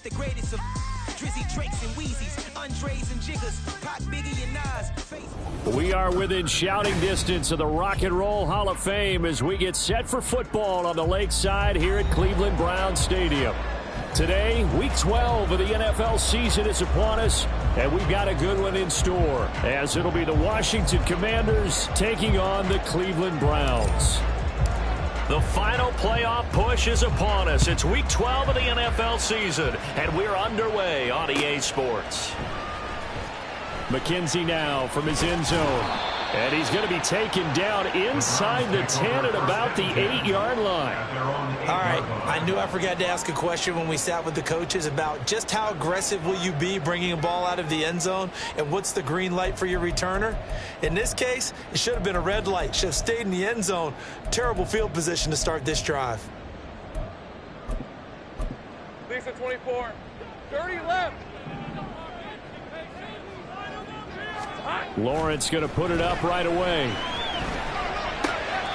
the greatest of Drizzy, Drakes, and Wheezies, Andres and Jiggers, Pac, Biggie, and Nas. We are within shouting distance of the Rock and Roll Hall of Fame as we get set for football on the lakeside here at Cleveland Browns Stadium. Today, Week 12 of the NFL season is upon us, and we've got a good one in store, as it'll be the Washington Commanders taking on the Cleveland Browns. The final playoff push is upon us. It's Week 12 of the NFL season, and we're underway on EA Sports. McKenzie now from his end zone. And he's going to be taken down inside the 10 at about the 8-yard line. All right, I knew I forgot to ask a question when we sat with the coaches about just how aggressive will you be bringing a ball out of the end zone, and what's the green light for your returner? In this case, it should have been a red light. Should have stayed in the end zone. Terrible field position to start this drive. Lisa 24, 30 left. Lawrence going to put it up right away.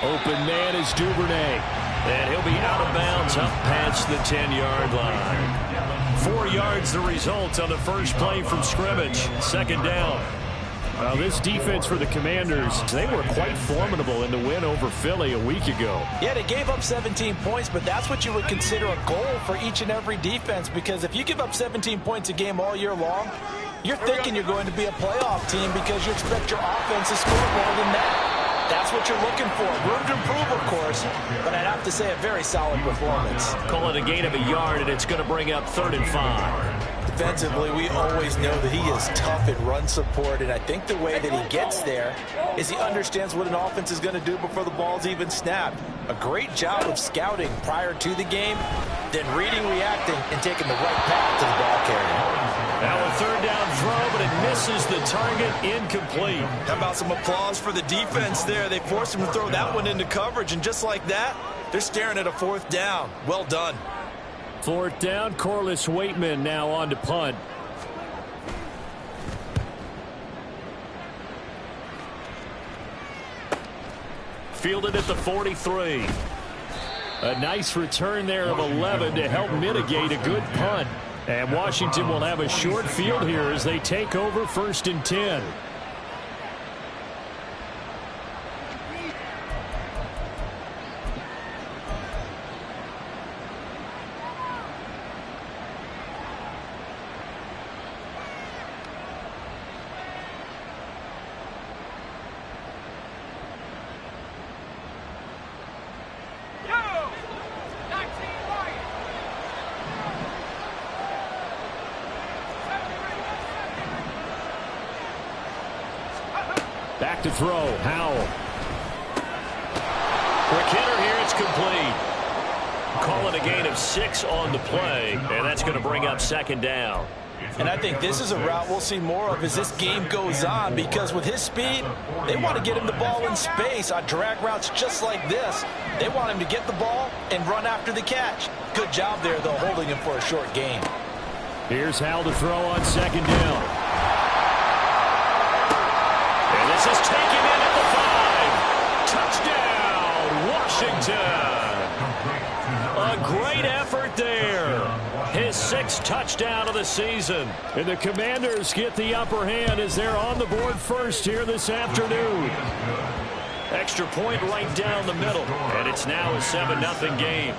Open man is Duvernay. And he'll be out of bounds up past the 10-yard line. 4 yards the result on the first play from scrimmage. Second down. Now this defense for the Commanders, they were quite formidable in the win over Philly a week ago. Yeah, they gave up 17 points, but that's what you would consider a goal for each and every defense, because if you give up 17 points a game all year long, you're thinking you're going to be a playoff team because you expect your offense to score more than that. That's what you're looking for. Room to improve, of course, but I'd have to say a very solid performance. Call it a gain of a yard, and it's going to bring up 3rd and 5. Defensively, we always know that he is tough at run support, and I think the way that he gets there is he understands what an offense is going to do before the ball's even snapped. A great job of scouting prior to the game, then reading, reacting, and taking the right path to the ball carrier. Now a 3rd down throw, but it misses the target, incomplete. How about some applause for the defense there? They forced him to throw that one into coverage, and just like that, they're staring at a 4th down. Well done. 4th down, Corliss Waitman now on to punt. Fielded at the 43. A nice return there of 11 to help mitigate a good punt. And Washington will have a short field here as they take over 1st and 10. Back to throw, Howell. Quick hitter here, it's complete. Call it a gain of 6 on the play, and that's going to bring up 2nd down. And I think this is a route we'll see more of as this game goes on, because with his speed, they want to get him the ball in space on drag routes just like this. They want him to get the ball and run after the catch. Good job there, though, holding him for a short gain. Here's Howell to throw on 2nd down. And this is taken in at the 5. Touchdown, Washington. A great effort there. His 6th touchdown of the season. And the Commanders get the upper hand as they're on the board first here this afternoon. Extra point right down the middle. And it's now a 7-0 game.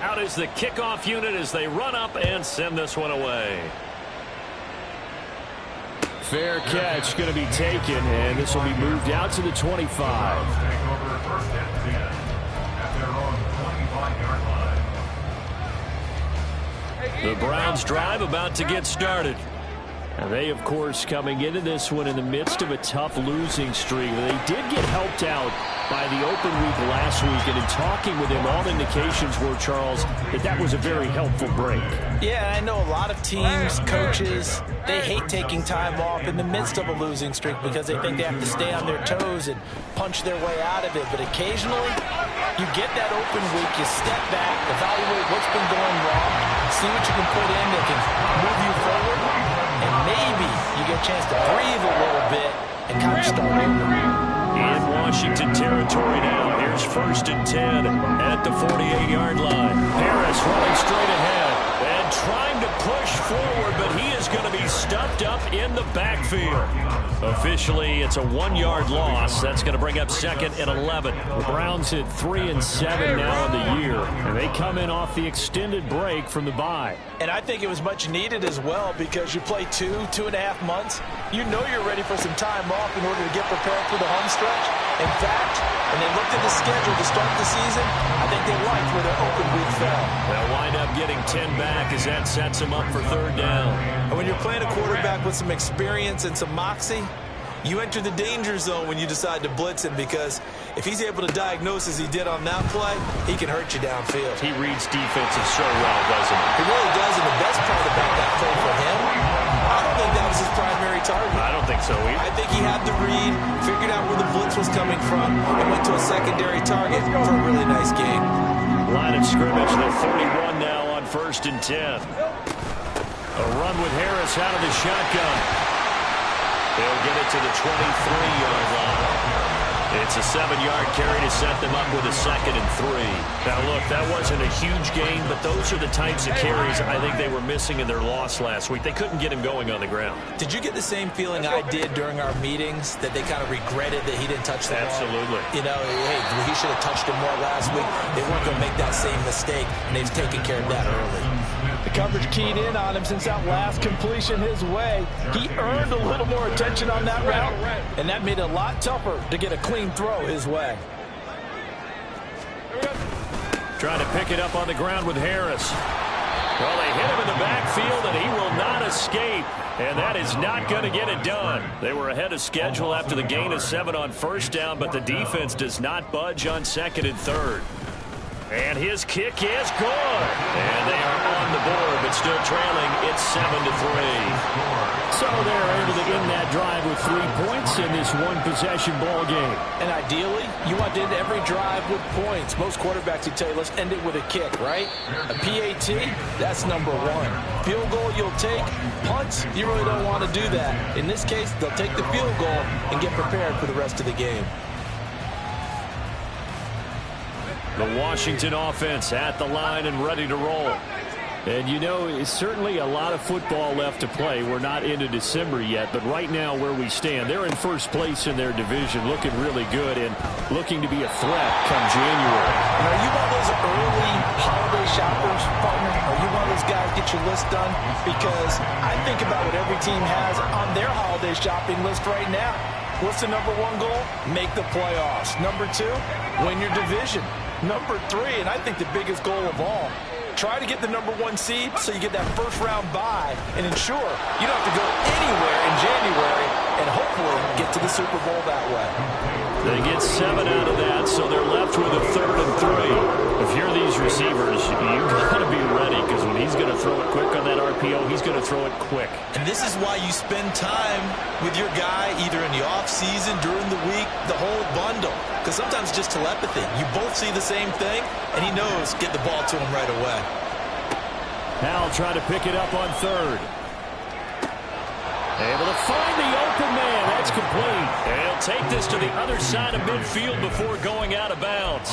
Out is the kickoff unit as they run up and send this one away. Fair catch going to be taken, and this will be moved out to the 25. The Browns drive about to get started. And they, of course, coming into this one in the midst of a tough losing streak. They did get helped out by the open week last week, and in talking with him, all indications were, Charles, that was a very helpful break. Yeah, I know a lot of teams, coaches, they hate taking time off in the midst of a losing streak because they think they have to stay on their toes and punch their way out of it. But occasionally, you get that open week, you step back, evaluate what's been going wrong, see what you can put in that can move you forward, and maybe you get a chance to breathe a little bit and kind of start over. In Washington territory now. Here's 1st and 10 at the 48-yard line. Harris field. Officially, it's a 1-yard loss. That's going to bring up second and 11. The Browns at 3-7 now in the year, and they come in off the extended break from the bye. And I think it was much needed as well because you play 2.5 months. You know you're ready for some time off in order to get prepared for the home stretch. In fact, when they looked at the schedule to start the season, I think they liked where their open week fell. They'll wind up getting 10 back as that sets them up for third down. And when you're playing a quarterback with some experience and some moxie, you enter the danger zone when you decide to blitz him, because if he's able to diagnose as he did on that play, he can hurt you downfield. He reads defenses so well, doesn't he? He really does, and the best part about that play for him, I don't think that was his primary target. I don't think so either. I think he had the read, figured out where the blitz was coming from, and went to a secondary target for a really nice game. Line of scrimmage, the 31 now on 1st and 10. A run with Harris out of the shotgun. They'll get it to the 23-yard line. It's a 7-yard carry to set them up with a 2nd and 3. Now, look, that wasn't a huge gain, but those are the types of carries I think they were missing in their loss last week. They couldn't get him going on the ground. Did you get the same feeling I did during our meetings, that they kind of regretted that he didn't touch the ball? Absolutely. You know, hey, he should have touched him more last week. They weren't going to make that same mistake, and they've taken care of that early. The coverage keyed in on him since that last completion his way. He earned a little more attention on that route, and that made it a lot tougher to get a clean throw his way. Trying to pick it up on the ground with Harris. Well, they hit him in the backfield, and he will not escape. And that is not going to get it done. They were ahead of schedule after the gain of 7 on 1st down, but the defense does not budge on 2nd and 3rd. And his kick is good. And they are on the board, but still trailing. It's 7-3. So they're able to end that drive with 3 points in this one-possession ball game. And ideally, you want to end every drive with points. Most quarterbacks would tell you, let's end it with a kick, right? A PAT, that's number 1. Field goal you'll take. Punts, you really don't want to do that. In this case, they'll take the field goal and get prepared for the rest of the game. The Washington offense at the line and ready to roll. And, you know, it's certainly a lot of football left to play. We're not into December yet, but right now where we stand, they're in first place in their division, looking really good and looking to be a threat come January. And are you one of those early holiday shoppers, partner? Are you one of those guys get your list done? Because I think about what every team has on their holiday shopping list right now. What's the number 1 goal? Make the playoffs. Number 2, win your division. Number 3, and I think the biggest goal of all, try to get the number 1 seed so you get that first-round bye and ensure you don't have to go anywhere in January and hopefully get to the Super Bowl that way. They get 7 out of that, so they're left with a 3rd and 3. If you're these receivers, you've got to be ready, because when he's going to throw it quick on that RPO, he's going to throw it quick. And this is why you spend time with your guy either in the offseason, during the week, the whole bundle. Because sometimes just telepathy. You both see the same thing, and he knows get the ball to him right away. Howell trying to pick it up on 3rd. Able to find the open man. That's complete. And he'll take this to the other side of midfield before going out of bounds.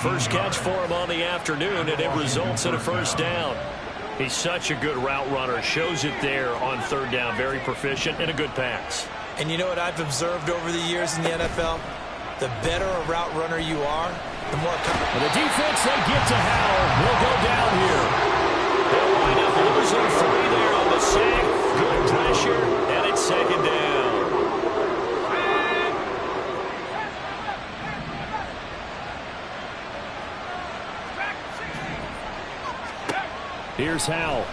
First catch for him on the afternoon, and it results in a 1st down. He's such a good route runner. Shows it there on 3rd down. Very proficient and a good pass. And you know what I've observed over the years in the NFL? The better a route runner you are, the more... And the defense, they get to Howell. He'll go down here. They'll wind up losing 3 there on the sack. Good pressure, and it's 2nd down. Here's Howell.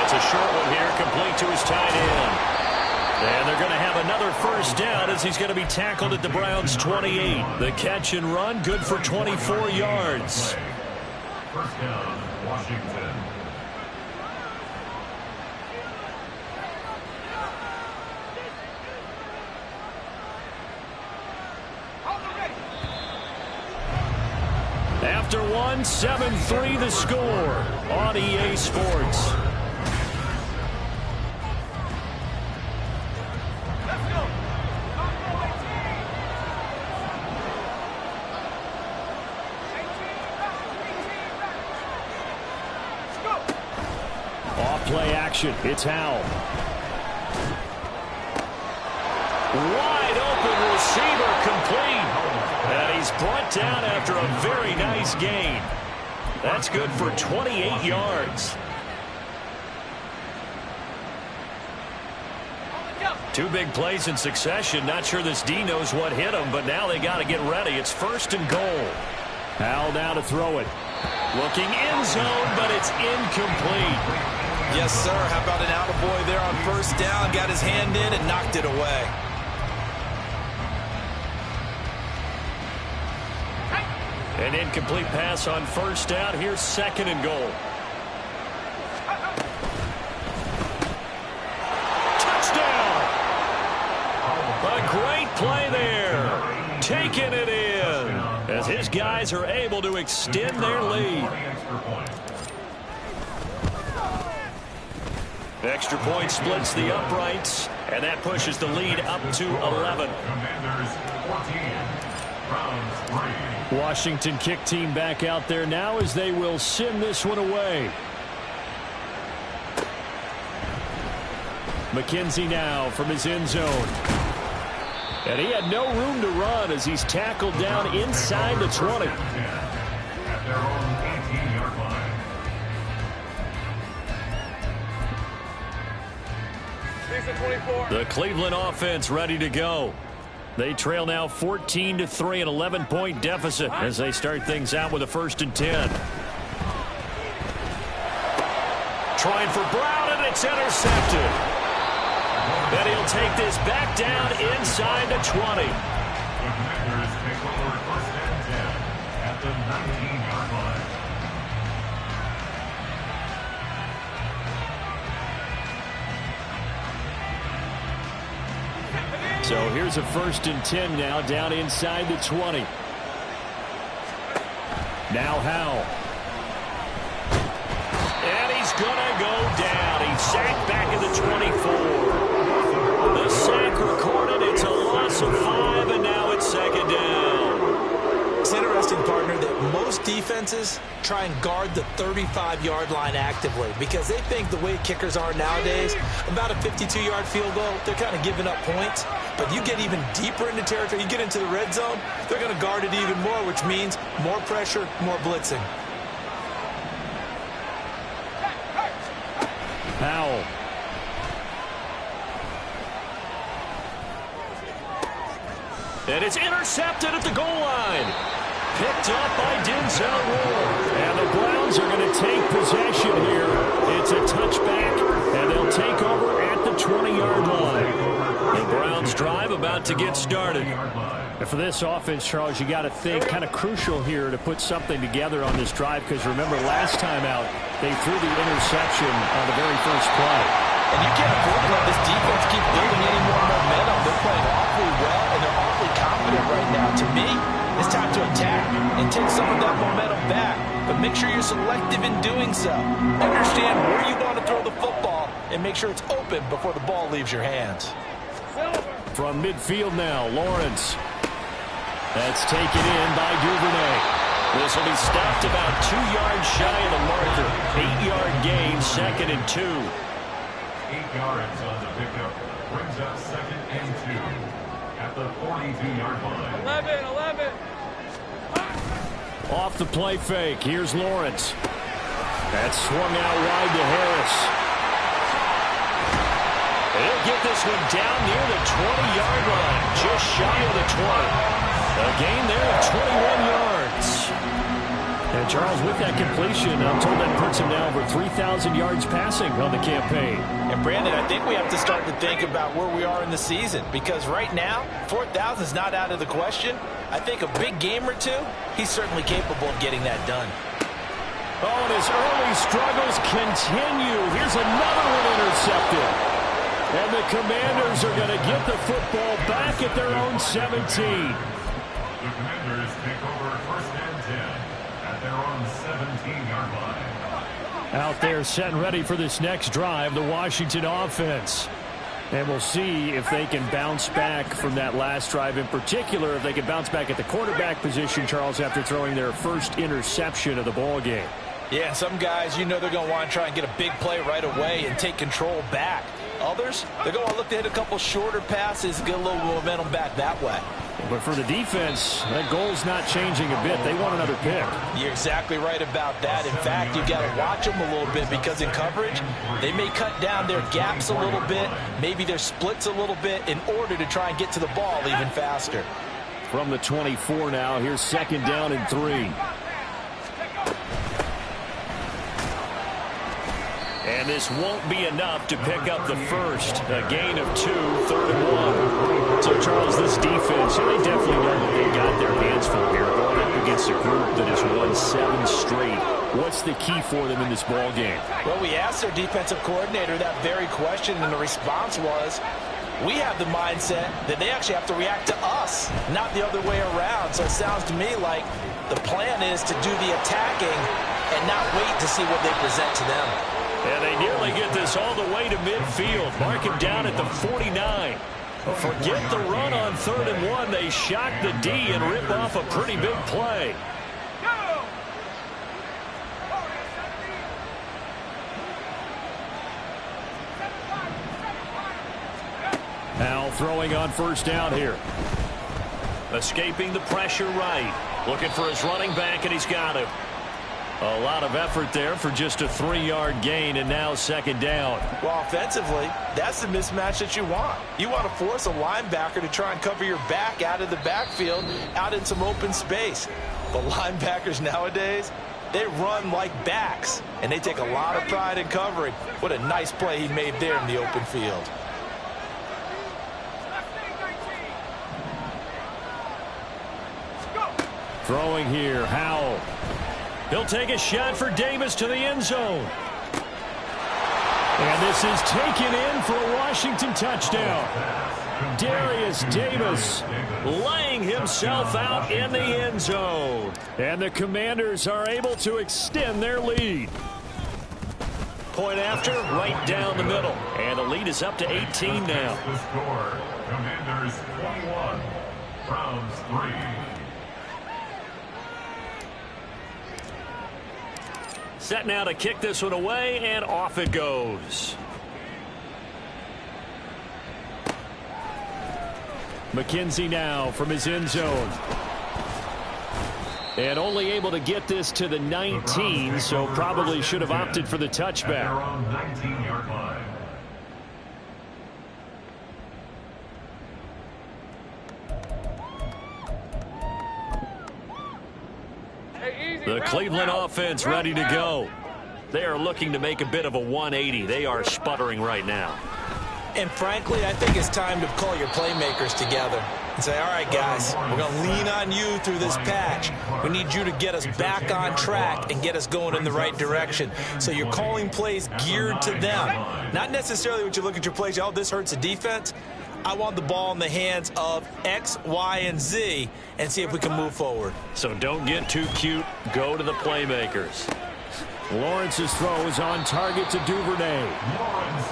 It's a short one here, complete to his tight end. And they're going to have another 1st down as he's going to be tackled at the Browns' 28. The catch and run, good for 24 yards. 1st down, Washington. After 1, 7-3 the score on EA Sports. Play action. It's Howell. Wide open receiver complete. And he's brought down after a very nice gain. That's good for 28 yards. Two big plays in succession. Not sure this D knows what hit him, but now they got to get ready. It's 1st and goal. Howell now to throw it. Looking end zone, but it's incomplete. Yes, sir. How about an attaboy there on 1st down? Got his hand in and knocked it away. An incomplete pass on 1st down. Here's 2nd and goal. Touchdown! A great play there. Taking it in as his guys are able to extend their lead. Extra point splits the uprights, and that pushes the lead up to 11. Commanders 14, Browns 3. Washington kick team back out there now as they will send this one away. McKenzie now from his end zone. And he had no room to run as he's tackled down inside the 20. At their own 18-yard line. Decent 24. The Cleveland offense ready to go. They trail now 14-3, an 11-point deficit as they start things out with a 1st and 10. Trying for Brown, and it's intercepted. And he'll take this back down inside the 20. The Commanders take over 1st and 10 at the 19-yard line. So here's a 1st and 10 now down inside the 20. Now Howell. And he's going to go down. He's sacked back at the 24. The sack recorded. It's a loss of 5, and now it's 2nd down. It's interesting, partner, that most defenses try and guard the 35-yard line actively because they think the way kickers are nowadays, about a 52-yard field goal, they're kind of giving up points. But you get even deeper into territory, you get into the red zone, they're going to guard it even more, which means more pressure, more blitzing. Howell. And it's intercepted at the goal line. Picked up by Denzel Ward. And the Browns are going to take possession here. It's a touchback, and they'll take over at the 20-yard line. The Browns drive about to get started. And for this offense, Charles, you got to think kind of crucial here to put something together on this drive because remember last time out they threw the interception on the very first play. And you can't afford to let this defense keep building any more momentum. They're playing awfully well, and they're awfully confident right now. To me, it's time to attack and take some of that momentum back. But make sure you're selective in doing so. Understand where you want to throw the football and make sure it's open before the ball leaves your hands. From midfield now, Lawrence. That's taken in by Duvernay. This will be stopped about 2 yards shy of the marker. 8-yard gain, 2nd and 2. 8 yards on the pickup brings up 2nd and 2 at the 42-yard line. 11. Off the play fake. Here's Lawrence. That's swung out wide to Harris. He'll get this one down near the 20-yard line, just shy of the 20. A gain there of 21 yards. And Charles, with that completion, I'm told that puts him now over 3,000 yards passing on the campaign. And Brandon, I think we have to start to think about where we are in the season because right now, 4,000 is not out of the question. I think a big game or two, he's certainly capable of getting that done. Oh, and his early struggles continue. Here's another one intercepted. And the Commanders are going to get the football back at their own 17. The Commanders take over 1st and 10 at their own 17-yard line. Out there set and ready for this next drive, the Washington offense. And we'll see if they can bounce back from that last drive. In particular, if they can bounce back at the quarterback position, Charles, after throwing their first interception of the ball game. Yeah, some guys, you know they're going to want to try and get a big play right away and take control back. Others, they're going to look to hit a couple shorter passes, get a little momentum back that way. But for the defense, that goal's not changing a bit. They want another pick. You're exactly right about that. In fact, you've got to watch them a little bit because in coverage, they may cut down their gaps a little bit, maybe their splits a little bit in order to try and get to the ball even faster. From the 24 now, here's 2nd down and 3. And this won't be enough to pick up the first. A gain of 2, 3rd and 1. So, Charles, this defense, they definitely know that they got their hands full here going up against a group that has won 7 straight. What's the key for them in this ball game? Well, we asked their defensive coordinator that very question, and the response was, we have the mindset that they actually have to react to us, not the other way around. So it sounds to me like the plan is to do the attacking and not wait to see what they present to them. And they nearly get this all the way to midfield. Mark him down at the 49. Forget the run on 3rd and 1. They shock the D and rip off a pretty big play. Now throwing on 1st down here. Escaping the pressure right. Looking for his running back, and he's got him. A lot of effort there for just a 3-yard gain, and now 2nd down. Well, offensively, that's the mismatch that you want. You want to force a linebacker to try and cover your back out of the backfield, out in some open space. But linebackers nowadays, they run like backs, and they take a lot of pride in covering. What a nice play he made there in the open field. Throwing here, Howell. He'll take a shot for Davis to the end zone. And this is taken in for a Washington touchdown. Darius Davis laying himself out in the end zone. And the Commanders are able to extend their lead. Point after, right down the middle. And the lead is up to 18 now. The score, Commanders 21, Browns 3. Set now to kick this one away, and off it goes. McKenzie now from his end zone. And only able to get this to the 19, so probably should have opted for the touchback. They're on 19-yard line. The Cleveland offense ready to go. They are looking to make a bit of a 180. They are sputtering right now. And frankly, I think it's time to call your playmakers together and say, all right, guys, we're going to lean on you through this patch. We need you to get us back on track and get us going in the right direction. So you're calling plays geared to them. Not necessarily what you look at your plays, oh, this hurts the defense. I want the ball in the hands of X, Y, and Z and see if we can move forward. So don't get too cute. Go to the playmakers. Lawrence's throw is on target to Duvernay.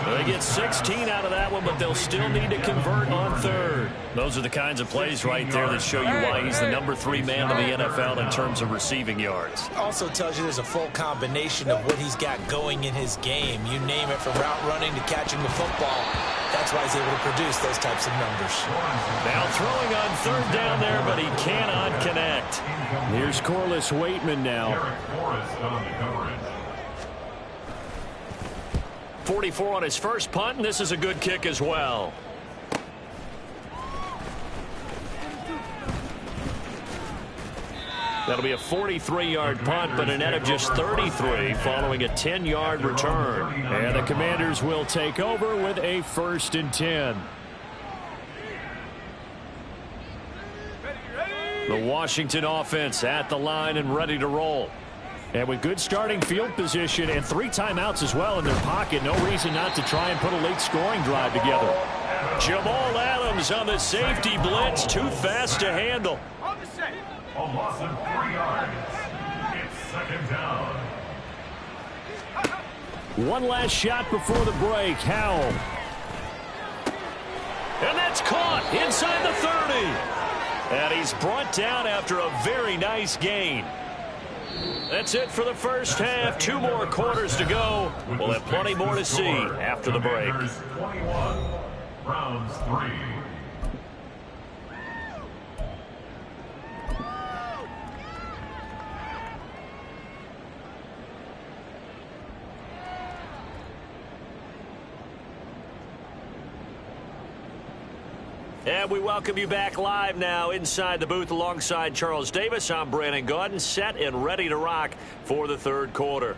They get 16 out of that one, but they'll still need to convert on 3rd. Those are the kinds of plays right there that show you why he's the number 3 man in the NFL in terms of receiving yards. Also tells you there's a full combination of what he's got going in his game. You name it, from route running to catching the football. That's why he's able to produce those types of numbers. Now throwing on 3rd down there, but he cannot connect. Here's Corliss Waitman now. 44 on his first punt, and this is a good kick as well. That'll be a 43-yard punt, but a net of just 33 following a 10-yard return. And the Commanders will take over with a 1st and 10. The Washington offense at the line and ready to roll. And with good starting field position and 3 timeouts as well in their pocket, no reason not to try and put a late scoring drive together. Jamal Adams on the safety blitz, too fast to handle. A loss of 3 yards. It's 2nd down. One last shot before the break. Howell. And that's caught inside the 30. And he's brought down after a very nice gain. That's it for the first half. 2 more quarters to go. We'll have plenty more to see after the break. 21, Browns 3. And we welcome you back live now inside the booth alongside Charles Davis. I'm Brandon Gaudin, set and ready to rock for the third quarter.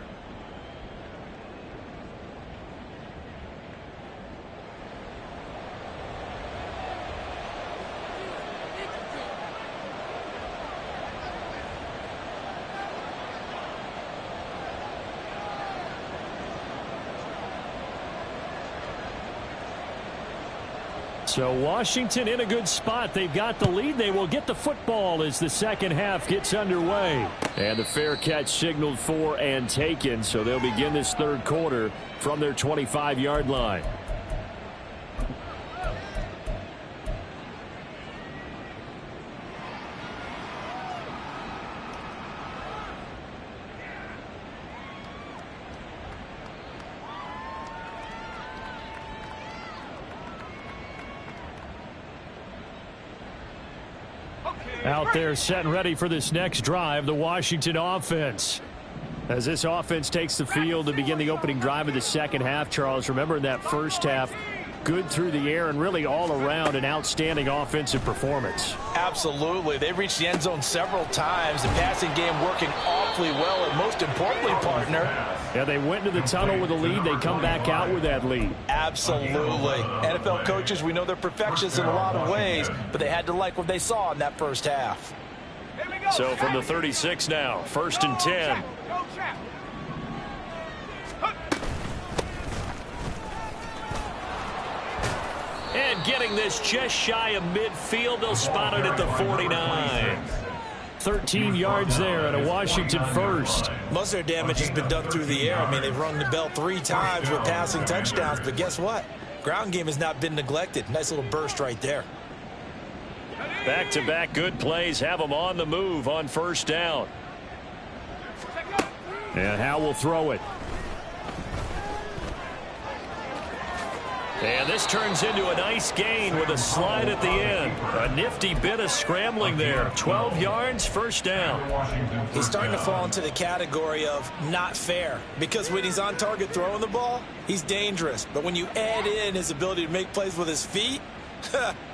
So Washington in a good spot. They've got the lead. They will get the football as the second half gets underway. And the fair catch signaled for and taken. So they'll begin this third quarter from their 25-yard line. Out there set and ready for this next drive, the Washington offense. As this offense takes the field to begin the opening drive of the second half, Charles, remember in that first half, good through the air and really all around an outstanding offensive performance. Absolutely. They reached the end zone several times. The passing game working awfully well, and most importantly, partner. Yeah, they went into the tunnel with a lead. They come back out with that lead. Absolutely. NFL coaches, we know they're perfectionists in a lot of ways, but they had to like what they saw in that first half. So from the 36 now, 1st and 10. And getting this just shy of midfield, they'll spot it at the 49. 13 yards there and a Washington first. Most of their damage has been done through the air. I mean, they've rung the bell 3 times with passing touchdowns, but guess what? Ground game has not been neglected. Nice little burst right there. Back-to-back good plays have them on the move on first down. And Howe will throw it. And this turns into a nice gain with a slide at the end. A nifty bit of scrambling there. 12 yards, first down. He's starting to fall into the category of not fair, because when he's on target throwing the ball, he's dangerous. But when you add in his ability to make plays with his feet,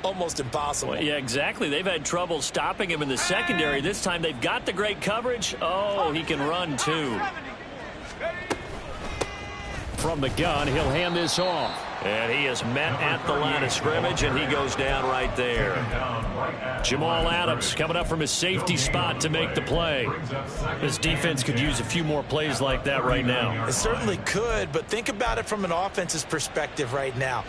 almost impossible. Well, yeah, exactly. They've had trouble stopping him in the secondary. This time they've got the great coverage. Oh, he can run too. From the gun, he'll hand this off. And he is met at the line of scrimmage, and he goes down right there. Jamal Adams coming up from his safety spot to make the play. This defense could use a few more plays like that right now. It certainly could, but think about it from an offense's perspective right now.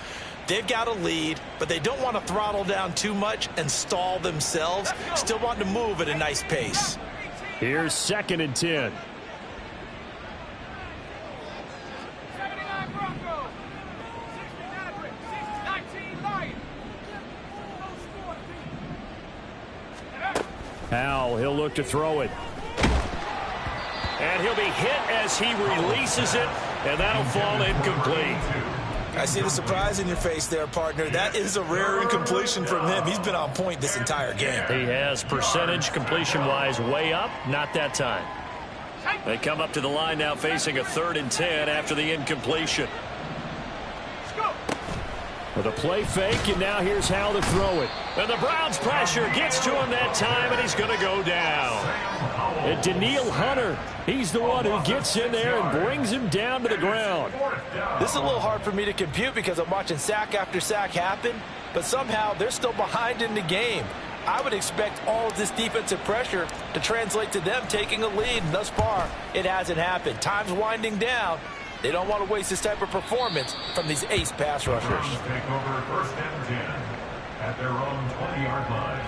They've got a lead, but they don't want to throttle down too much and stall themselves. Still want to move at a nice pace. Here's 2nd and 10. Howell, he'll look to throw it. And he'll be hit as he releases it, and that'll fall incomplete. I see the surprise in your face there, partner. That is a rare incompletion from him. He's been on point this entire game. He has percentage completion-wise way up, not that time. They come up to the line now facing a 3rd and 10 after the incompletion. With a play fake, and now here's Howell to throw it. And the Browns pressure gets to him that time, and he's going to go down. And Danielle Hunter, he's the one who gets in there and brings him down to the ground. This is a little hard for me to compute because I'm watching sack after sack happen, but somehow they're still behind in the game. I would expect all of this defensive pressure to translate to them taking a lead, and thus far, it hasn't happened. Time's winding down. They don't want to waste this type of performance from these ace pass rushers. Take over 1st and 10 at their own 20-yard line.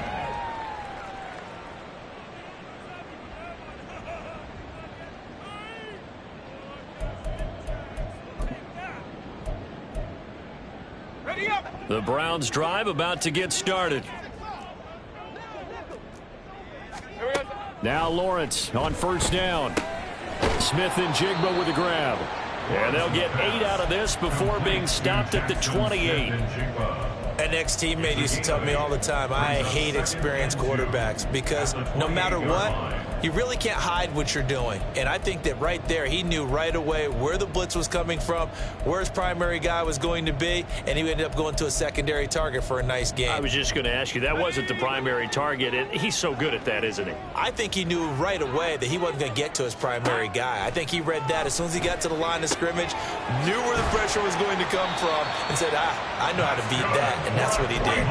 Ready up. The Browns drive about to get started. Here we go. Now Lawrence on first down. Smith-Njigba with a grab. And they'll get 8 out of this before being stopped at the 28. An ex-teammate used to tell me all the time, I hate experienced quarterbacks because no matter what, you really can't hide what you're doing. And I think that right there, he knew right away where the blitz was coming from, where his primary guy was going to be, and he ended up going to a secondary target for a nice game. I was just going to ask you, that wasn't the primary target. He's so good at that, isn't he? I think he knew right away that he wasn't going to get to his primary guy. I think he read that as soon as he got to the line of scrimmage, knew where the pressure was going to come from, and said, I know how to beat that, and that's what he did.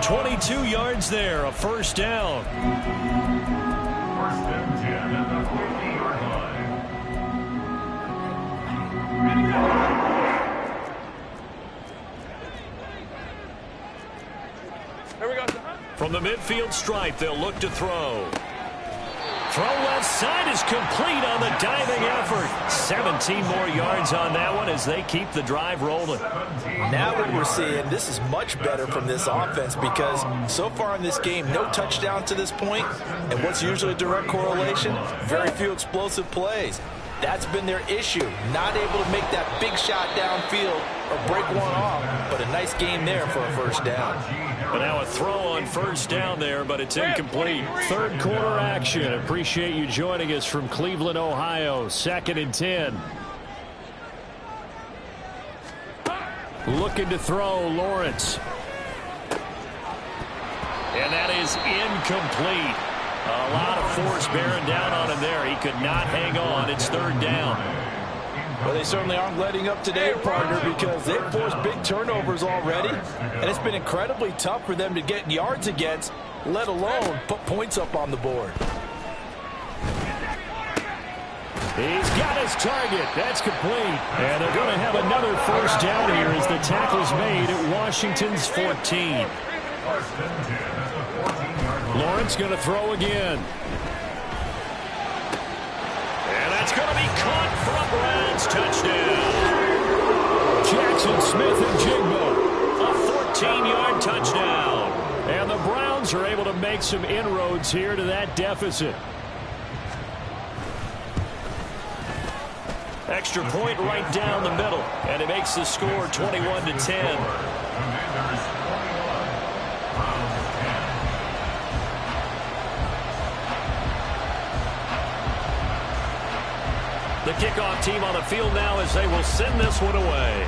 22 yards there, a first down. First and 10 at the 50-yard line. Here we go. From the midfield stripe, they'll look to throw. Throw left side is complete on the diving effort. 17 more yards on that one as they keep the drive rolling. Now what we're seeing, this is much better from this offense because so far in this game, no touchdown to this point, and what's usually a direct correlation? Very few explosive plays. That's been their issue, not able to make that big shot downfield or break one off, but a nice game there for a first down. But now a throw on first down there, but it's incomplete. Third quarter action. Appreciate you joining us from Cleveland, Ohio. 2nd and 10. Looking to throw, Lawrence. And that is incomplete. A lot of force bearing down on him there. He could not hang on. It's 3rd down. Well, they certainly aren't letting up today, partner, because they've forced big turnovers already, and it's been incredibly tough for them to get yards against, let alone put points up on the board. He's got his target. That's complete. And they're going to have another first down here as the tackle's made at Washington's 14. First and 10 at the 14-yard line. Lawrence going to throw again. And that's going to be caught for a Browns touchdown. Jackson Smith-Njigba, a 14-yard touchdown. And the Browns are able to make some inroads here to that deficit. Extra point right down the middle, and it makes the score 21-10. The kickoff team on the field now as they will send this one away.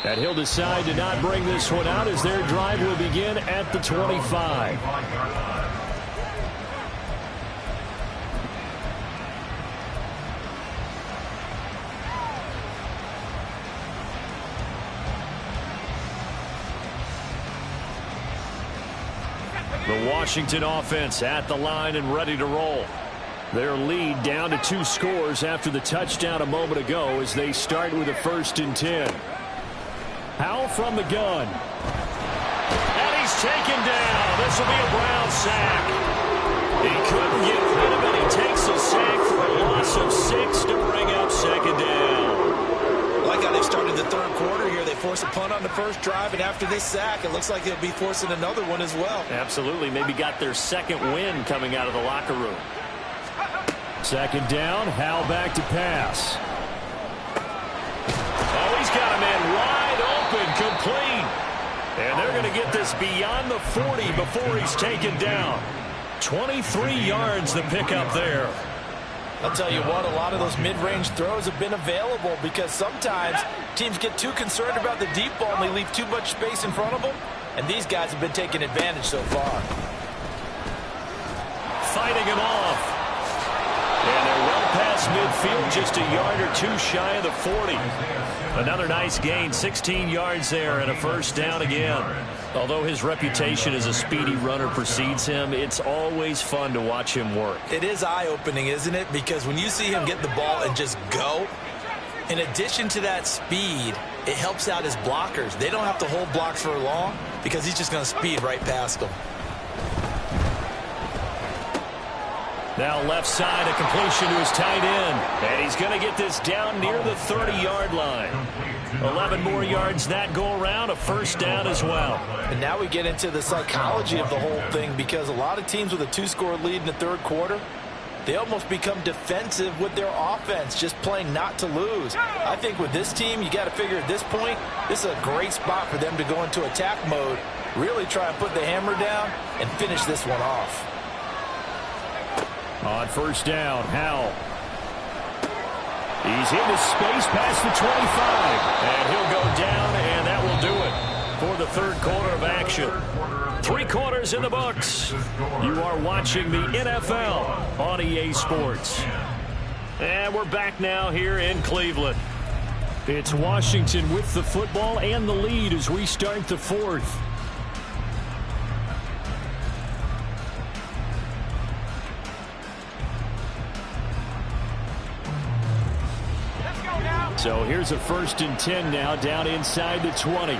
And he'll decide to not bring this one out as their drive will begin at the 25. The Washington offense at the line and ready to roll. Their lead down to 2 scores after the touchdown a moment ago as they start with a 1st and 10. Howell from the gun. And he's taken down. This will be a Brown sack. He couldn't get rid of it. He takes a sack for a loss of 6 to bring up 2nd down. Like how they started the 3rd quarter here. They forced a punt on the first drive, and after this sack, it looks like they'll be forcing another one as well. Absolutely. Maybe got their 2nd win coming out of the locker room. 2nd down. Howell back to pass. Oh, he's got a man wide open, complete. And they're going to get this beyond the 40 before he's taken down. 23 yards the pickup there. I'll tell you what, a lot of those mid-range throws have been available because sometimes teams get too concerned about the deep ball and they leave too much space in front of them, and these guys have been taking advantage so far. Fighting him off. And they're well past midfield, just a yard or 2 shy of the 40. Another nice gain, 16 yards there and a first down again. Although his reputation as a speedy runner precedes him, it's always fun to watch him work. It is eye-opening, isn't it? Because when you see him get the ball and just go, in addition to that speed, it helps out his blockers. They don't have to hold blocks for long because he's just going to speed right past them. Now left side, a completion to his tight end. And he's going to get this down near the 30-yard line. 11 more yards that go around, a first down as well. And now we get into the psychology of the whole thing, because a lot of teams with a 2-score lead in the third quarter, they almost become defensive with their offense, just playing not to lose. I think with this team, you got to figure at this point, this is a great spot for them to go into attack mode, really try and put the hammer down and finish this one off. On first down, Howell. He's into space past the 25, and he'll go down, and that will do it for the third quarter of action. 3 quarters in the books. You are watching the NFL on EA Sports. And we're back now here in Cleveland. It's Washington with the football and the lead as we start the fourth. So here's a 1st and 10 now, down inside the 20.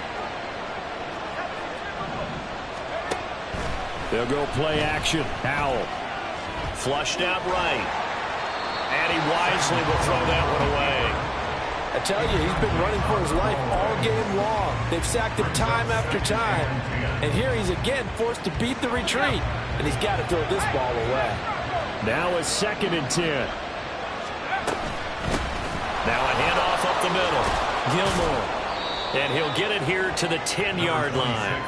They'll go play action. Howell. Flushed out right. And he wisely will throw that one away. I tell you, he's been running for his life all game long. They've sacked him time after time. And here he's again forced to beat the retreat. And he's got to throw this ball away. Now a 2nd and 10. Now a handoff up the middle. Gilmore. And he'll get it here to the 10-yard line.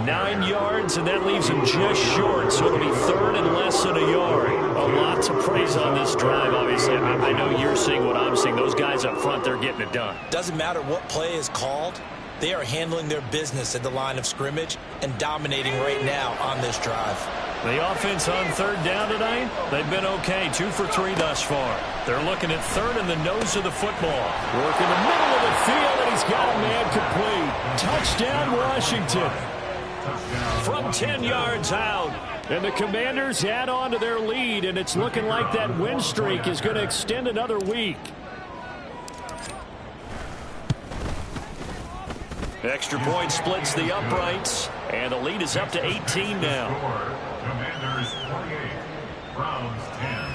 9 yards, and that leaves him just short. So it'll be 3rd and less than a yard. A lot to praise on this drive, obviously. I know you're seeing what I'm seeing. Those guys up front, they're getting it done. Doesn't matter what play is called. They are handling their business at the line of scrimmage and dominating right now on this drive. The offense on 3rd down tonight, they've been okay. 2 for 3 thus far. They're looking at 3rd in the nose of the football. Work in the middle of the field, and he's got a man complete. Touchdown, Washington. From 10 yards out. And the Commanders add on to their lead, and it's looking like that win streak is going to extend another week. Extra point splits the uprights, and the lead is up to 18 now. Commanders 48, Browns 10.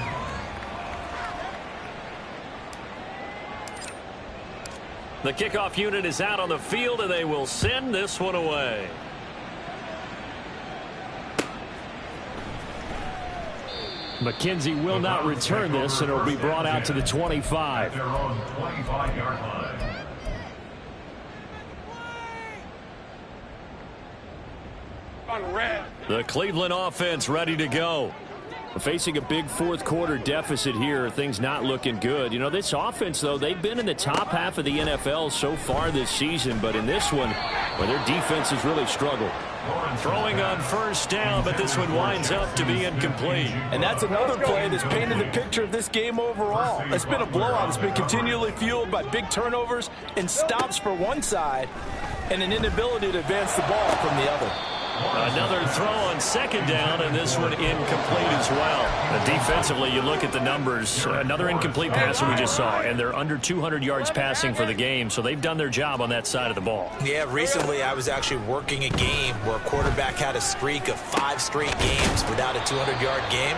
The kickoff unit is out on the field, and they will send this one away. McKenzie will not return this, and it will be brought out to the 25. At their own 25-yard line. The Cleveland offense ready to go. Facing a big fourth quarter deficit here, things not looking good. You know, this offense, though, they've been in the top half of the NFL so far this season, but in this one, well, their defense has really struggled. Throwing on first down, but this one winds up to be incomplete. And that's another play that's painted the picture of this game overall. It's been a blowout. It's been continually fueled by big turnovers and stops for one side and an inability to advance the ball from the other. Another throw on 2nd down, and this one incomplete as well. Defensively, you look at the numbers. Another incomplete pass that we just saw, and they're under 200 yards passing for the game, so they've done their job on that side of the ball. Yeah, recently I was actually working a game where a quarterback had a streak of 5 straight games without a 200-yard game,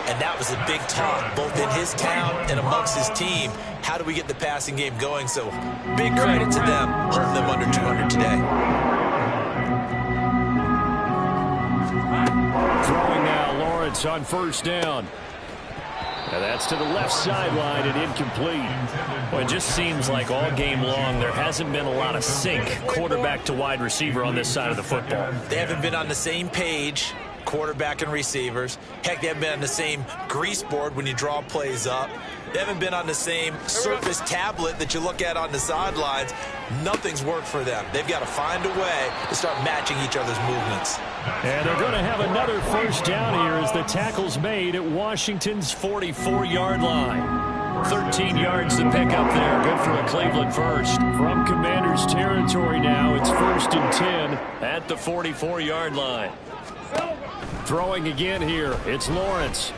and that was a big talk, both in his town and amongst his team. How do we get the passing game going? So big credit to them, holding them under 200 today. Throwing now, Lawrence on first down. Now that's to the left sideline and incomplete. Well, it just seems like all game long there hasn't been a lot of sync quarterback to wide receiver on this side of the football. They haven't been on the same page, quarterback and receivers. Heck, they haven't been on the same grease board when you draw plays up. They haven't been on the same Surface tablet that you look at on the sidelines. Nothing's worked for them. They've got to find a way to start matching each other's movements. And they're going to have another first down here as the tackle's made at Washington's 44-yard line. 13 yards to pick up there. Good for a Cleveland first. From Commanders territory now, it's 1st and 10 at the 44-yard line. Throwing again here, it's Lawrence.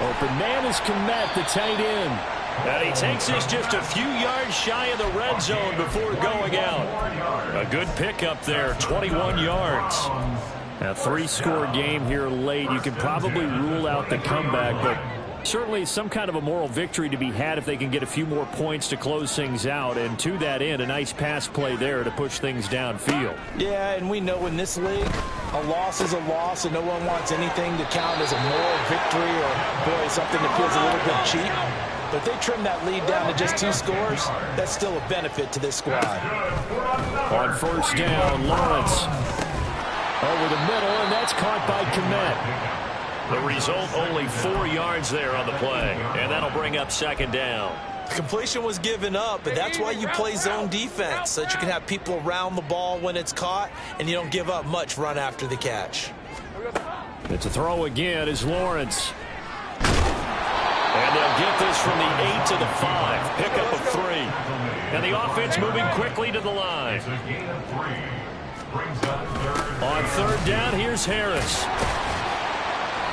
Open man is Kmet, the tight end. And he takes this just a few yards shy of the red zone before going out. A good pickup there, 21 yards. A 3-score game here late. You can probably rule out the comeback, but Certainly some kind of a moral victory to be had if they can get a few more points to close things out. And to that end, a nice pass play there to push things downfield. Yeah, and we know in this league, a loss is a loss, and no one wants anything to count as a moral victory or, boy, something that feels a little bit cheap. But if they trim that lead down to just 2 scores, that's still a benefit to this squad. On first down, Lawrence over the middle, and that's caught by Kmet. The result, only 4 yards there on the play, and that'll bring up second down. The completion was given up, but that's why you play zone defense, so that you can have people around the ball when it's caught, and you don't give up much run after the catch. It's a throw again is Lawrence. And they'll get this from the 8 to the 5. Pickup of 3. And the offense moving quickly to the line. On third down, here's Harris.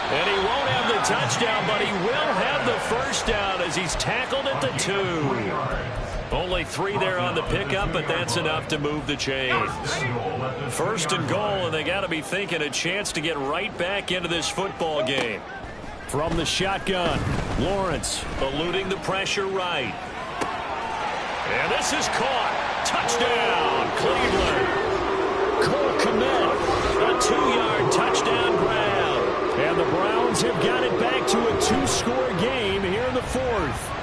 And he won't have the touchdown, but he will have the first down as he's tackled at the 2. Only 3 there on the pickup, but that's enough to move the chains. First and goal, and they got to be thinking a chance to get right back into this football game. From the shotgun, Lawrence eluding the pressure right. And this is caught. Touchdown, Cleveland. Cole Kmet, a 2-yard touchdown grab. And the Browns have got it back to a 2-score game here in the 4th.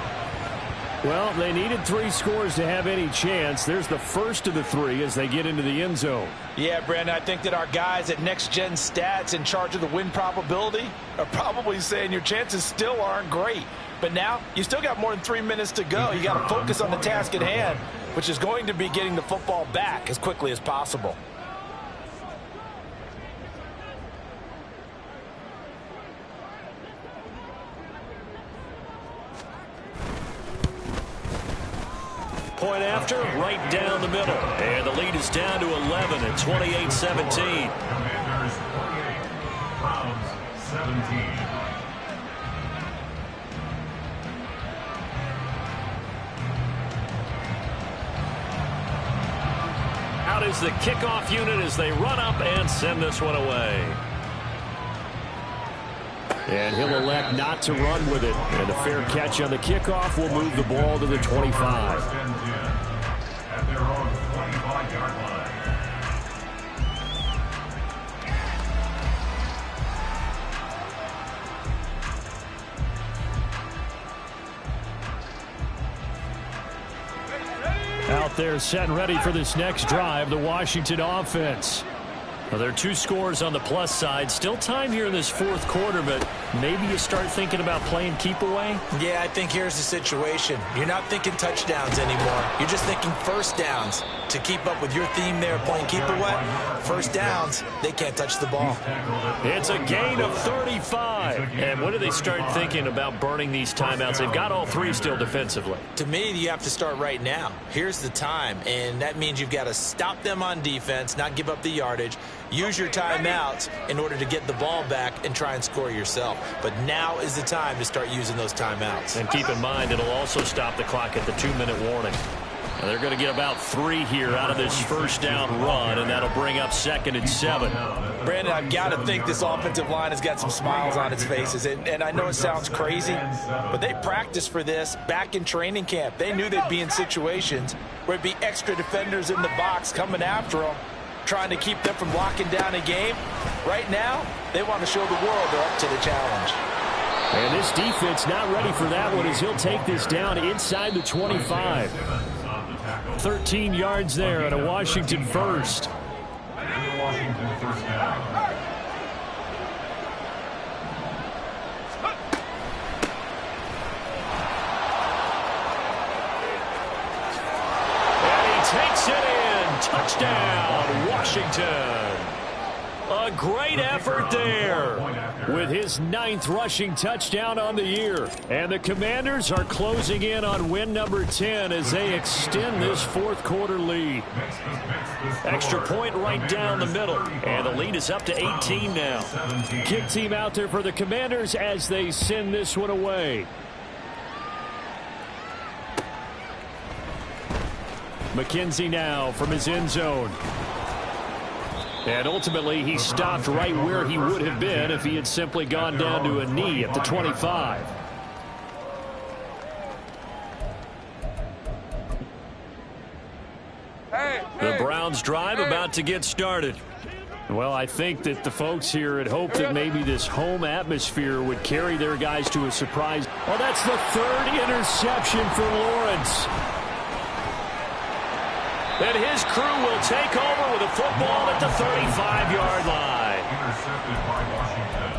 Well, they needed 3 scores to have any chance. There's the first of the 3 as they get into the end zone. Yeah, Brandon, I think that our guys at Next Gen Stats in charge of the win probability are probably saying your chances still aren't great. But now, you still got more than 3 minutes to go. You got to focus on the task at hand, which is going to be getting the football back as quickly as possible. Point after, right down the middle. And the lead is down to 11 at 28-17. Commanders 28, Browns 17. Out is the kickoff unit as they run up and send this one away. And he'll elect not to run with it. And a fair catch on the kickoff will move the ball to the 25. At their own 25-yard line. Out there set and ready for this next drive, the Washington offense. Well, there are 2 scores on the plus side. Still time here in this 4th quarter, but maybe you start thinking about playing keep away? Yeah, I think here's the situation. You're not thinking touchdowns anymore. You're just thinking first downs. To keep up with your theme there, playing keep away, first downs, they can't touch the ball. It's a gain of 35. And when do they start thinking about burning these timeouts? They've got all 3 still defensively. To me, you have to start right now. Here's the time, and that means you've got to stop them on defense, not give up the yardage, use your timeouts in order to get the ball back and try and score yourself. But now is the time to start using those timeouts. And keep in mind, it'll also stop the clock at the 2-minute warning. Now they're going to get about 3 here out of this first down run, and that'll bring up 2nd and 7. Brandon, I've got to think this offensive line has got some smiles on its faces. And I know it sounds crazy, but they practiced for this back in training camp. They knew they'd be in situations where it'd be extra defenders in the box coming after them, trying to keep them from locking down a game. Right now, they want to show the world they're up to the challenge. And this defense not ready for that one as he'll take this down inside the 25. 13 yards there on a Washington first. Washington first down. And he takes it in. Touchdown, Washington. A great effort there with his 9th rushing touchdown on the year. And the Commanders are closing in on win number 10 as they extend this 4th quarter lead. Extra point right down the middle. And the lead is up to 18 now. Kick team out there for the Commanders as they send this one away. McKenzie now from his end zone. And ultimately, he stopped right where he would have been if he had simply gone down to a knee at the 25. The Browns drive about to get started. Well, I think that the folks here had hoped that maybe this home atmosphere would carry their guys to a surprise. Well, that's the third interception for Lawrence. And his crew will take over with a football at the 35-yard line. Intercepted by Washington.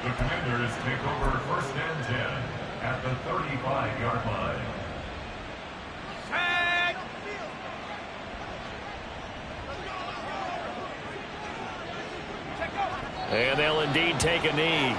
The Commanders take over first and 10 at the 35-yard line. And they'll indeed take a knee.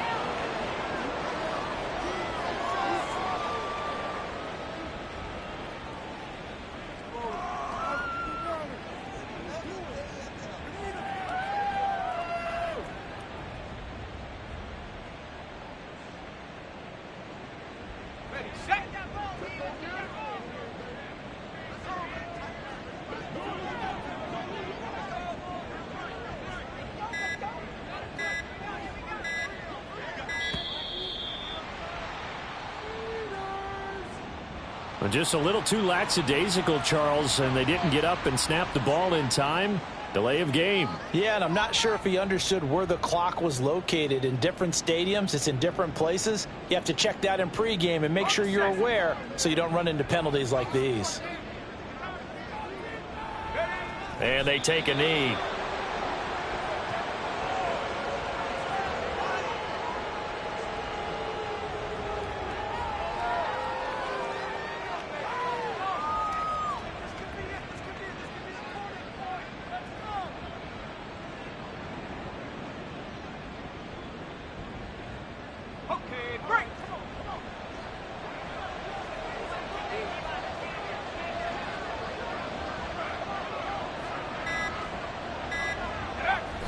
Just a little too lackadaisical, Charles, and they didn't get up and snap the ball in time. Delay of game. Yeah, and I'm not sure if he understood where the clock was located. In different stadiums, it's in different places. You have to check that in pregame and make sure you're aware so you don't run into penalties like these. And they take a knee.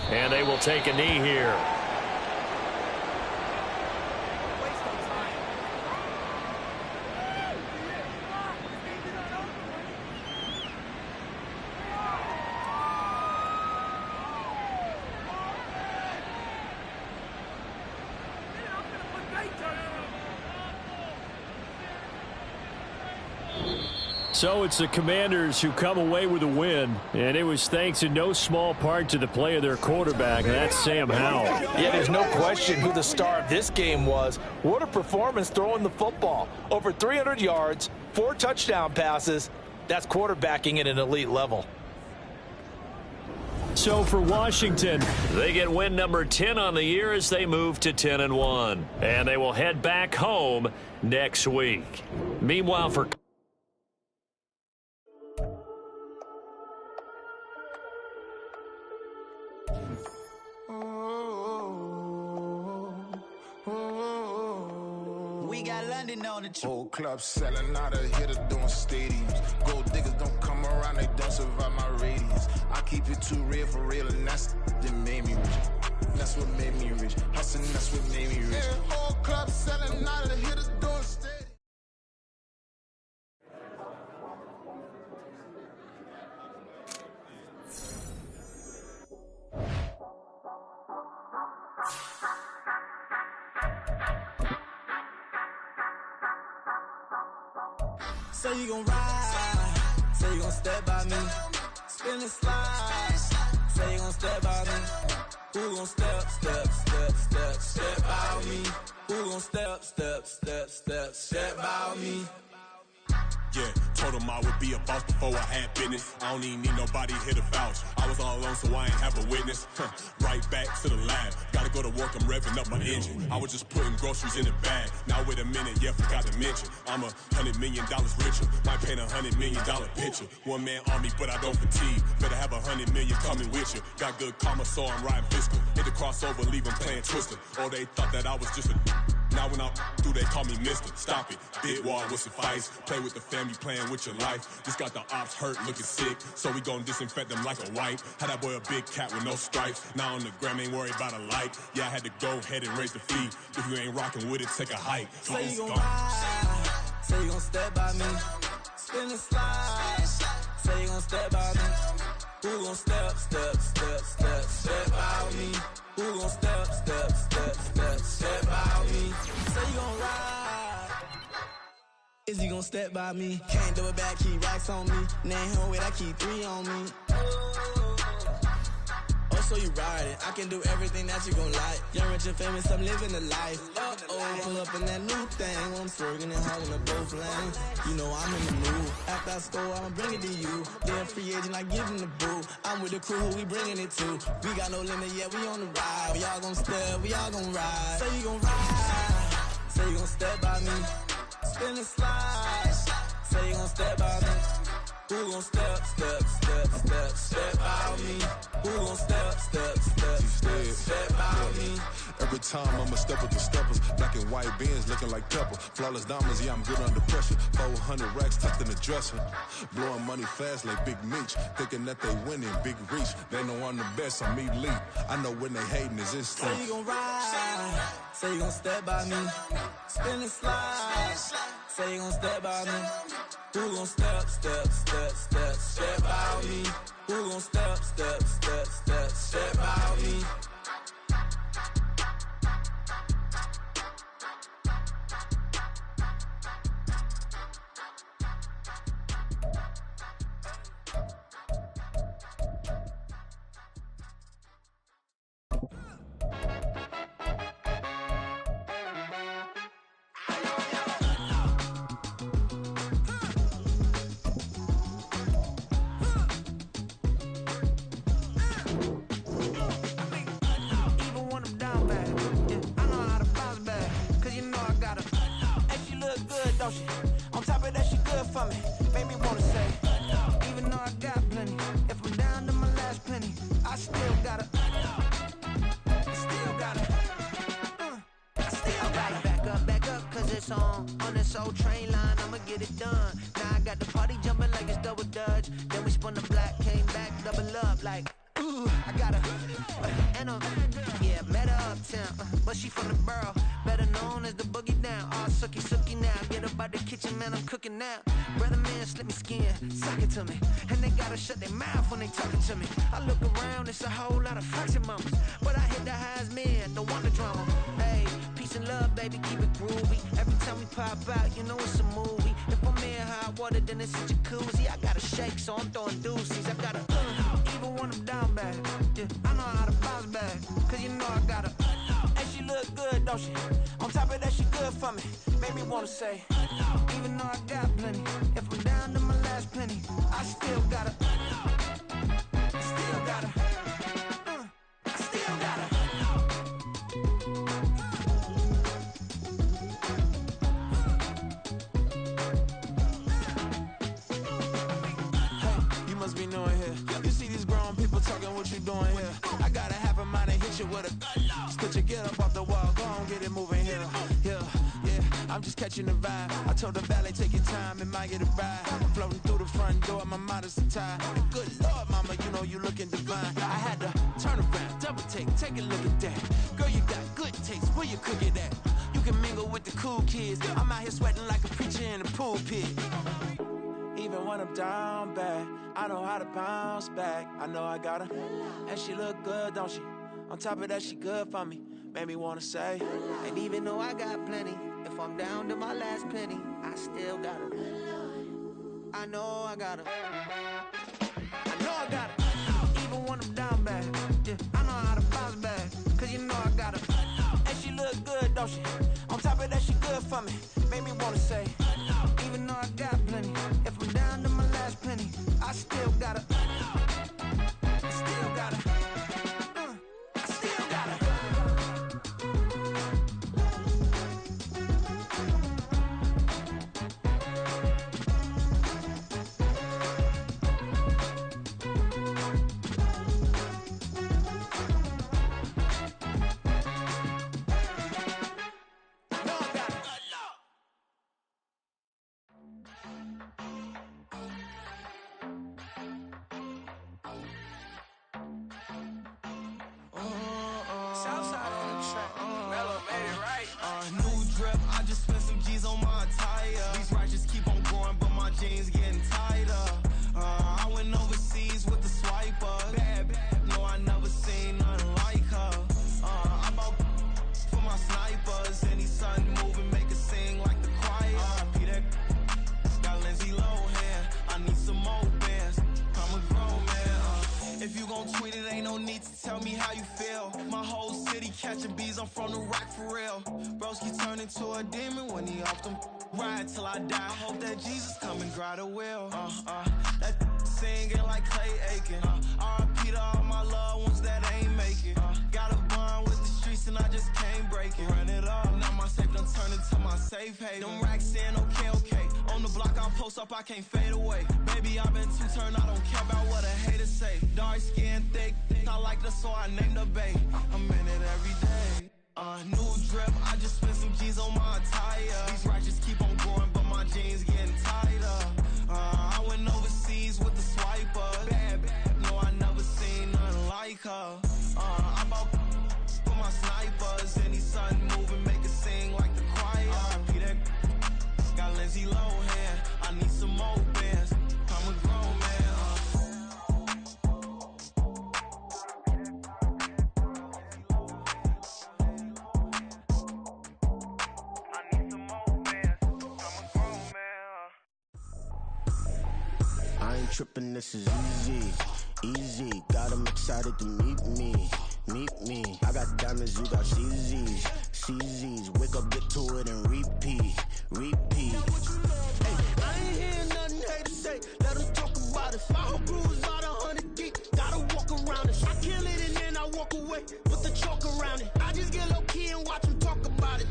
And they will take a knee here. So it's the Commanders who come away with a win, and it was thanks in no small part to the play of their quarterback, and that's Sam Howell. Yeah, there's no question who the star of this game was. What a performance throwing the football. Over 300 yards, 4 touchdown passes. That's quarterbacking at an elite level. So for Washington, they get win number 10 on the year as they move to 10-1. And they will head back home next week. Meanwhile, for Whole club selling out of hitter doing stadiums. Gold diggers don't come around, they don't survive my radius. I keep it too real for real, and that's that made me rich. That's what made me rich. Hustling, that's what made me rich. Whole club selling out of hitters doing stadiums. Say you gon' ride, say you gon' step by me, spin and slide, say you gon' step by me, who gon' step by me, who gon' step by me. Yeah, told him I would be a boss before I had business. I don't even need nobody here to vouch. I was all alone, so I ain't have a witness. Right back to the lab. Gotta go to work, I'm revving up my engine. I was just putting groceries in the bag. Now wait a minute, yeah, forgot to mention. I'm $100 million richer. Might paint $100 million picture. One man army, but I don't fatigue. Better have $100 million coming with you. Got good karma, so I'm riding fiscal. Hit the crossover, leave them playing Twister. Or they thought that I was just a... Now when I do, they call me Mister. Stop it. Big wall will suffice. Play with the family, playing with your life. Just got the ops hurt, looking sick. So we gon' disinfect them like a wipe. Had that boy a big cat with no stripes. Now on the gram, ain't worried about a light. Yeah, I had to go ahead and raise the fee. If you ain't rocking with it, take a hike. Say you gon' ride, say you gon' step by me, spin and slide, say you gon' step by me, who gon' step by me, who gon' step by me, say you gon' ride. is you gon' step by me? Can't do it back, keep racks on me. Name home with, I keep 3 on me. Oh, so you ride it. I can do everything that you gon' like. Young, rich, and famous, I'm living the life. Uh-oh, pull up in that new thing. When I'm swerving and hogging the both lanes. You know I'm in the mood. After I score, I'ma bring it to you. They're free agent, I give them the boo. I'm with the crew, who we bringing it to. We got no limit, yeah, we on the ride. We all gon' step, we all gon' ride. Say you gon' ride. Say you gon' step by me. Spin and slide. Say you gon' step by me. Who gon' step by me? Who gon' step by me? Every time I'ma step with the steppers. Black and white beans looking like pepper. Flawless diamonds, yeah, I'm good under pressure. 400 racks tucked in the dresser. Blowing money fast like Big Meech. Thinking that they winning, big reach. They know I'm the best, I'm elite. I know when they hating is instinct. Say you gon' ride. Say you gon' step by me. Spin and slide. Say you gon' step by me. Who gon' step by me? Who gon' step by me? On top of that, she good for me. Made me wanna say, even though I got plenty, if I'm down to my last penny, I still gotta, back up, cause it's on this old train line, I'ma get it done. Now I got the party jumping like it's double dutch. Then we spun the black, came back, double up like, ooh, I got her, and yeah, met her uptown, but she from the borough, better known as the boogie down. All sookie now, get up out the kitchen, man, I'm cooking now. Brother man, slip me skin, suck it to me, and they gotta shut their mouth when they talking to me. I look around, it's a whole lot of flexing mamas, but I hit the highs, man, don't want the drama. Hey, peace and love, baby, keep it groovy. Every time we pop out, you know it's a movie. If I'm in hot water, then it's a jacuzzi. I gotta shake, so I'm throwing deuces. I gotta, even when I'm down bad, yeah, I know how to bounce back, cause you know I gotta, and she look good, don't she? On top of that, she good for me. Made me wanna say, even though I got plenty, if I'm down to my last penny, I still gotta, I still gotta. Be knowing here. You see these grown people talking, what you doing here? I gotta have a mind and hit you with a stitch you get up off the wall, go on, get it moving here. Yeah, I'm just catching the vibe. I told the valet, take your time, it might get a ride. I'm floating through the front door, my modest attire. And good Lord, mama, you know you looking divine. I had to turn around, double take a look at that. Girl, you got good taste, where you cook it at? You can mingle with the cool kids. I'm out here sweating like a preacher in a pulpit. Even when I'm down bad, I know how to bounce back. I know I got her, and she look good, don't she? On top of that, she good for me. Made me wanna say, and even though I got plenty, if I'm down to my last penny, I still got her. I know I got her. I know I got her. Even when I'm down bad, yeah, I know how to bounce back, cause you know I got her. And she look good, don't she? On top of that, she good for me. Made me wanna say, even though I got plenty, if I'm down to my last penny, I still gotta, I still gotta, I still gotta. Jeans getting tighter. I went overseas with the swiper. Bad, no, I never seen nothing like her. I bought for my snipers. Any sun moving, make it sing like the choir. RIP that, catching bees, I'm from the rock for real. Broski turned into a demon when he off them. Ride till I die. I hope that Jesus come and grab the wheel. That singing like Clay Aiken. R.I.P. to all my loved ones that ain't make it. Got a bond with the streets and I just can't break it. Run it up, now my safe done turned into my safe haven. Them racks in, okay. On the block I post up, I can't fade away. Baby, I've been too turned, I don't care about what a hater say. Dark skin, thick, I like the so I named the bae. I'm in it every day. New drip, I just spent some G's on my attire. These ratchets keep on growing, but my jeans getting tighter. I went overseas with the swiper. Bad, no, I never seen nothing like her. I bought for my snipers. Any sun moving, make it sing like the choir. R.I.P. that got Lindsay Lohan. I need some more bands. I'm a grown man. I ain't tripping, this is easy. Got 'em excited to meet me. I got diamonds, you got CZs. Wake up, get to it and repeat. Hey, I ain't hearing nothing hate to say. Let 'em talk about us. My whole crew is about 100 deep. Gotta walk around it. I kill it and then I walk away. Put the chalk around it. I just get low key and watch 'em talk about it.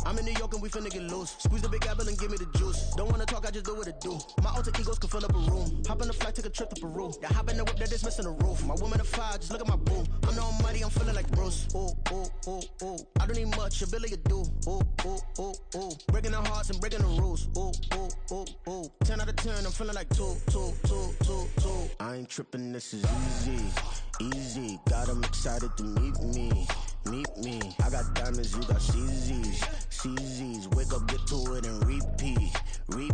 I'm in New York and we finna get loose. Squeeze the big apple and give me the juice. Don't wanna talk, I just do what it do. My alter egos can fill up a room. Hop in the flight, take a trip to Peru. Yeah, hop in the whip that is missing the roof. My woman a fire, just look at my boo. I'm no money, I'm feeling like Bruce. Ooh. I don't need much, ability to do. Ooh. Breaking the hearts and breaking the rules. Ooh. 10 out of 10, I'm feeling like 2. I ain't tripping, this is easy. Got 'em excited to meet me. I got diamonds, you got CZs. Wake up, get to it and repeat. Hey,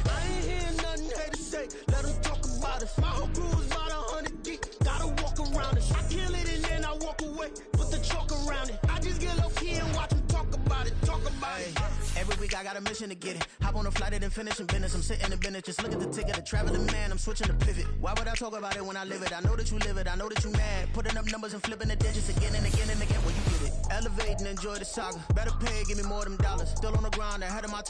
I ain't hearing nothing hate to say. Let 'em talk about us. My whole crew is about 100 deep. Gotta walk around it. I kill it and then I walk away. Put the chalk around it. I just get low key and watch 'em talk about it. Every week I got a mission to get it. Hop on a flight and then finish in business. I'm sitting in business, just look at the ticket. A traveling man, I'm switching to pivot. Why would I talk about it when I live it? I know that you live it, I know that you mad. Putting up numbers and flipping the digits again and again. Well, you get it. Elevate and enjoy the saga. Better pay, give me more of them dollars. Still on the grind, ahead of my